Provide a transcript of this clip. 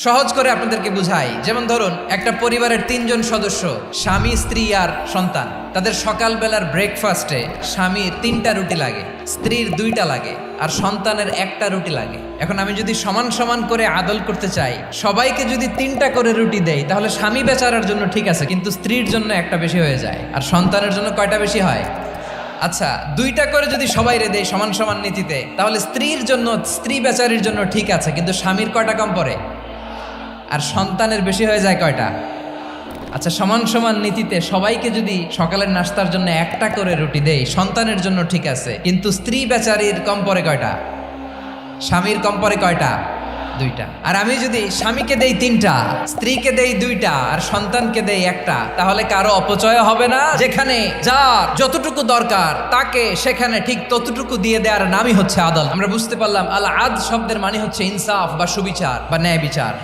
সহজ করে আপনাদেরকে বুঝাই। যেমন ধরুন, একটা পরিবারের 3 জন সদস্য, স্বামী, স্ত্রী আর সন্তান। তাদের সকালবেলার ব্রেকফাস্টে স্বামীর 3টা রুটি লাগে, স্ত্রীর 2টা লাগে, আর সন্তানের 1টা রুটি লাগে। এখন আমি যদি সমান সমান করে আদল করতে চাই, সবাইকে যদি 3টা করে রুটি দেই, তাহলে স্বামী বেচারার জন্য ঠিক আছে, কিন্তু স্ত্রীর জন্য 1টা বেশি হয়ে যায়। আর সন্তানের জন্য কয়টা বেশি হয়? আচ্ছা, 2টা করে যদি সবাই রে দেয় সমান সমান নীতিতে, তাহলে স্ত্রীর জন্য, স্ত্রী বেচারির জন্য ঠিক আছে, কিন্তু স্বামীর কয়টা কম পড়ে? আর সন্তানের বেশি হয়ে যায় কয়টা? আচ্ছা, সমান সমান নীতিতে সবাইকে যদি সকালের নাস্তার জন্য 1টা করে রুটি দেই, সন্তানের জন্য ঠিক আছে, কিন্তু স্ত্রী বেচারির কম পড়ে কয়টা? স্বামীর কম পড়ে কয়টা? 2টা। আর আমি যদি স্বামীকে দেই 3টা, স্ত্রীকে দেই 2টা, আর সন্তানকে দেই 1টা, তাহলে কারো অপচয় হবে না। যেখানে যার যতটুকু দরকার তাকে সেখানে ঠিক ততটুকু দিয়ে দেওয়ার নামই হচ্ছে আদল। আমরা বুঝতে পারলাম আল আদ শব্দের মানে হচ্ছে ইনসাফ বা সুবিচার বা ন্যায় বিচার।